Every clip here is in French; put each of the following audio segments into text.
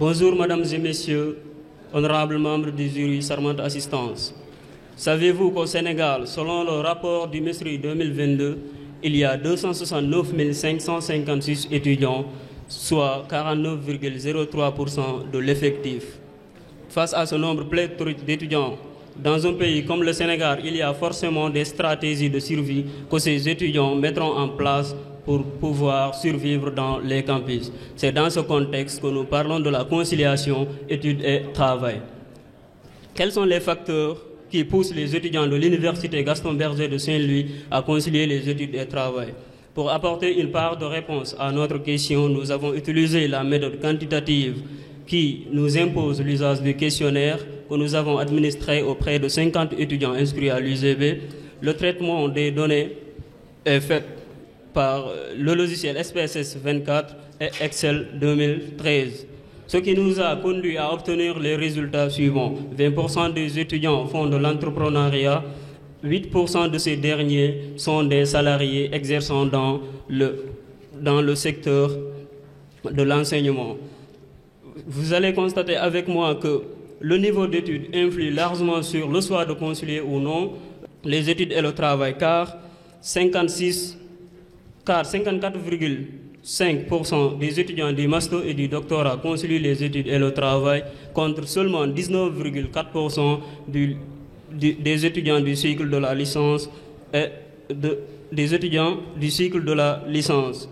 Bonjour, mesdames et messieurs, honorables membres du jury Serment Assistance. Savez-vous qu'au Sénégal, selon le rapport du MESRI 2022, il y a 269 556 étudiants, soit 49,03% de l'effectif. Face à ce nombre pléthorique d'étudiants, dans un pays comme le Sénégal, il y a forcément des stratégies de survie que ces étudiants mettront en place pour pouvoir survivre dans les campus. C'est dans ce contexte que nous parlons de la conciliation études et travail. Quels sont les facteurs qui poussent les étudiants de l'Université Gaston Berger de Saint-Louis à concilier les études et le travail? Pour apporter une part de réponse à notre question, nous avons utilisé la méthode quantitative qui nous impose l'usage du questionnaire que nous avons administré auprès de 50 étudiants inscrits à l'UGB. Le traitement des données est fait par le logiciel SPSS 24 et Excel 2013. Ce qui nous a conduit à obtenir les résultats suivants. 20% des étudiants font de l'entrepreneuriat, 8% de ces derniers sont des salariés exerçant dans le secteur de l'enseignement. Vous allez constater avec moi que le niveau d'études influe largement sur le choix de concilier ou non les études et le travail, car 54,5% des étudiants du master et du doctorat concilient les études et le travail, contre seulement 19,4% des étudiants du cycle de la licence et des étudiants du cycle de la licence.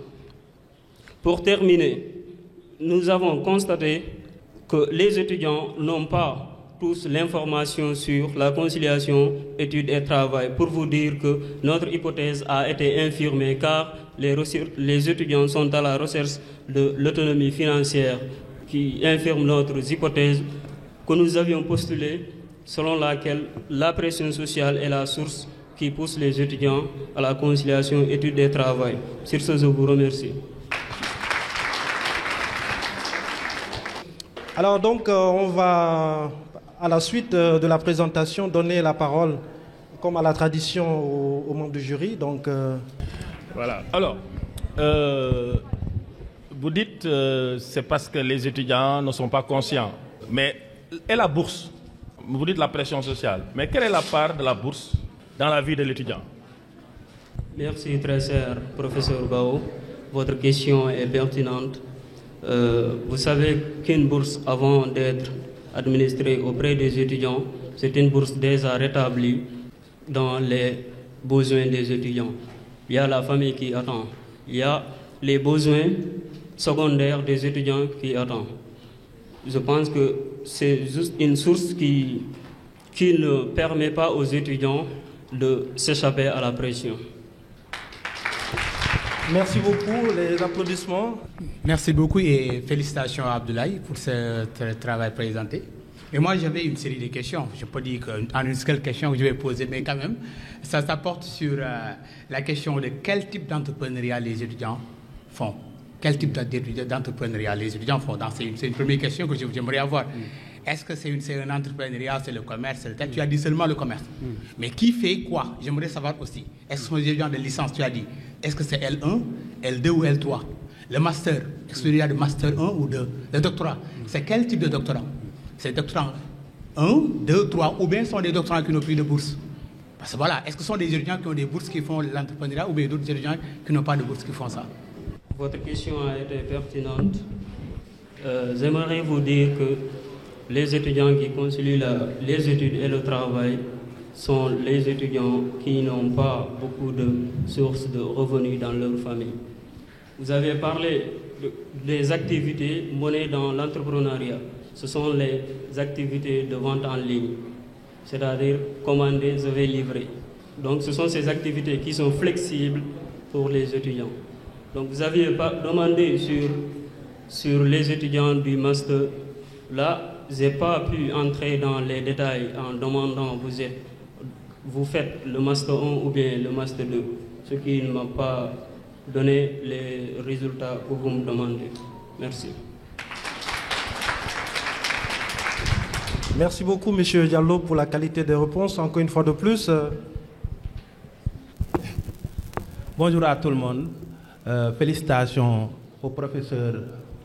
Pour terminer, nous avons constaté que les étudiants n'ont pas tous l'information sur la conciliation études et travail. Pour vous dire que notre hypothèse a été infirmée, car les étudiants sont à la recherche de l'autonomie financière, qui infirme notre hypothèse que nous avions postulée, selon laquelle la pression sociale est la source qui pousse les étudiants à la conciliation études et travail. Sur ce, je vous remercie. Alors donc, on va, à la suite de la présentation, donner la parole, comme à la tradition, aux membres du jury. Donc, Voilà. Alors, vous dites c'est parce que les étudiants ne sont pas conscients. Mais, et la bourse? Vous dites la pression sociale. Mais quelle est la part de la bourse dans la vie de l'étudiant? Merci, très cher professeur Bao. Votre question est pertinente. Vous savez qu'une bourse, avant d'être administrée auprès des étudiants, c'est une bourse déjà rétablie dans les besoins des étudiants. Il y a la famille qui attend. Il y a les besoins secondaires des étudiants qui attendent. Je pense que c'est juste une source qui ne permet pas aux étudiants de s'échapper à la pression. merci beaucoup. Les applaudissements. Merci beaucoup et félicitations à Abdoulaye pour ce travail présenté. Et moi, j'avais une série de questions. Je peux dire qu'en une seule question que je vais poser, mais quand même, ça s'apporte sur la question de quel type d'entrepreneuriat les étudiants font. Quel type d'entrepreneuriat les étudiants font? C'est une première question que j'aimerais avoir. Est-ce que c'est un entrepreneuriat, c'est le commerce, c'est le tel? Tu as dit seulement le commerce. Mais qui fait quoi? J'aimerais savoir aussi. Est-ce que ce sont des étudiants de licence, tu as dit? Est-ce que c'est L1, L2 ou L3? Le master, est-ce qu'il y a de master 1 ou 2? Le doctorat, c'est quel type de doctorat? C'est doctorat 1, 2, 3, ou bien ce sont des doctorants qui n'ont plus de bourse? Parce que voilà, est-ce que ce sont des étudiants qui ont des bourses qui font l'entrepreneuriat ou bien d'autres étudiants qui n'ont pas de bourse qui font ça? Votre question a été pertinente. J'aimerais vous dire que les étudiants qui concilient les études et le travail sont les étudiants qui n'ont pas beaucoup de sources de revenus dans leur famille. Vous avez parlé des activités menées dans l'entrepreneuriat. Ce sont les activités de vente en ligne, c'est-à-dire commander, je vais livrer. Donc ce sont ces activités qui sont flexibles pour les étudiants. Donc vous aviez demandé sur les étudiants du master. Là, je n'ai pas pu entrer dans les détails en demandant vous faites le master 1 ou bien le master 2, ce qui ne m'a pas donné les résultats que vous me demandez. Merci. Merci beaucoup, M. Diallo, pour la qualité des réponses. Encore une fois de plus. Bonjour à tout le monde. Félicitations au professeur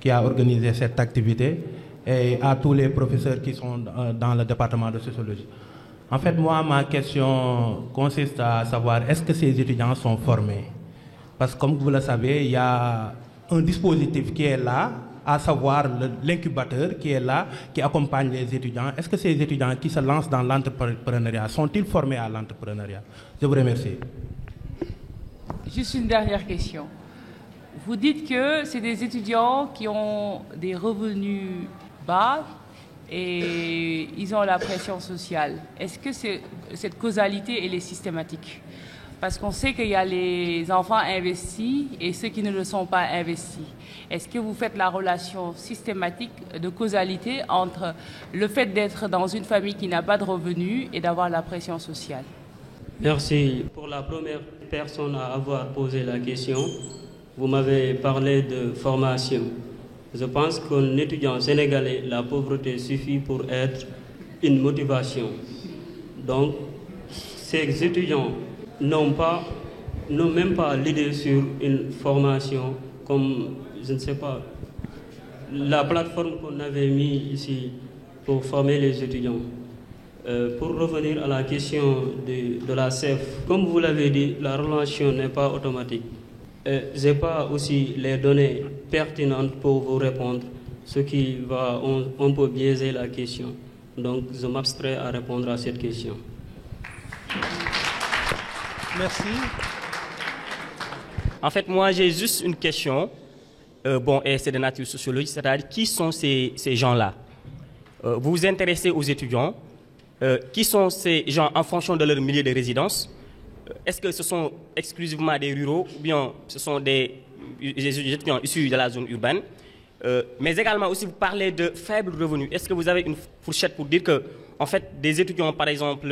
qui a organisé cette activité et à tous les professeurs qui sont dans le département de sociologie. En fait, moi, ma question consiste à savoir est-ce que ces étudiants sont formés? Parce que comme vous le savez, il y a un dispositif qui est là, à savoir l'incubateur qui est là, qui accompagne les étudiants. Est-ce que ces étudiants qui se lancent dans l'entrepreneuriat sont-ils formés à l'entrepreneuriat? Je vous remercie. Juste une dernière question. Vous dites que c'est des étudiants qui ont des revenus bas et ils ont la pression sociale. Est-ce que cette causalité elle est systématique? Parce qu'on sait qu'il y a les enfants investis et ceux qui ne le sont pas investis. Est-ce que vous faites la relation systématique de causalité entre le fait d'être dans une famille qui n'a pas de revenus et d'avoir la pression sociale? Merci. Pour la première personne à avoir posé la question, vous m'avez parlé de formation. Je pense qu'un étudiant sénégalais, la pauvreté suffit pour être une motivation. Donc, ces étudiants n'ont même pas l'idée sur une formation comme, je ne sais pas, la plateforme qu'on avait mise ici pour former les étudiants. Pour revenir à la question de la CEF, comme vous l'avez dit, la relation n'est pas automatique. Je n'ai pas aussi les données pertinentes pour vous répondre, ce qui va un peu biaiser la question. Donc, je m'abstrais à répondre à cette question. Merci. En fait, moi, j'ai juste une question. Et c'est de nature sociologique, c'est-à-dire qui sont ces gens-là? Vous vous intéressez aux étudiants. Qui sont ces gens en fonction de leur milieu de résidence? Est-ce que ce sont exclusivement des ruraux ou bien ce sont des étudiants issus de la zone urbaine? Mais également aussi, vous parlez de faibles revenus. Est-ce que vous avez une fourchette pour dire que, en fait, des étudiants, par exemple,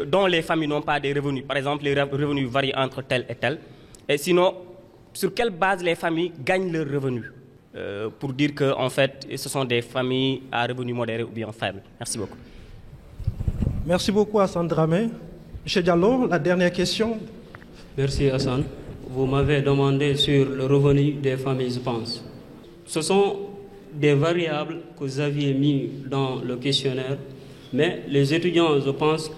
dont les familles n'ont pas des revenus, par exemple, les revenus varient entre tel et tel, et sinon, sur quelle base les familles gagnent leurs revenus? Pour dire que, en fait, ce sont des familles à revenus modérés ou bien faibles. Merci beaucoup. Merci beaucoup, Hassan Dramé. Monsieur Diallo, la dernière question. Merci, Hassan. Vous m'avez demandé sur le revenu des familles, je pense. Ce sont des variables que vous aviez mis dans le questionnaire, mais les étudiants, je pense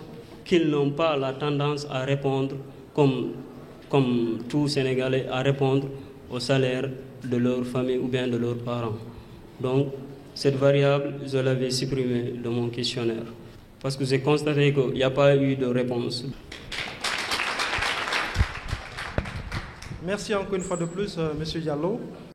qu'ils n'ont pas la tendance à répondre comme tout Sénégalais, à répondre au salaire de leur famille ou bien de leurs parents. Donc, cette variable, je l'avais supprimée de mon questionnaire parce que j'ai constaté qu'il n'y a pas eu de réponse. Merci encore une fois de plus, Monsieur Diallo.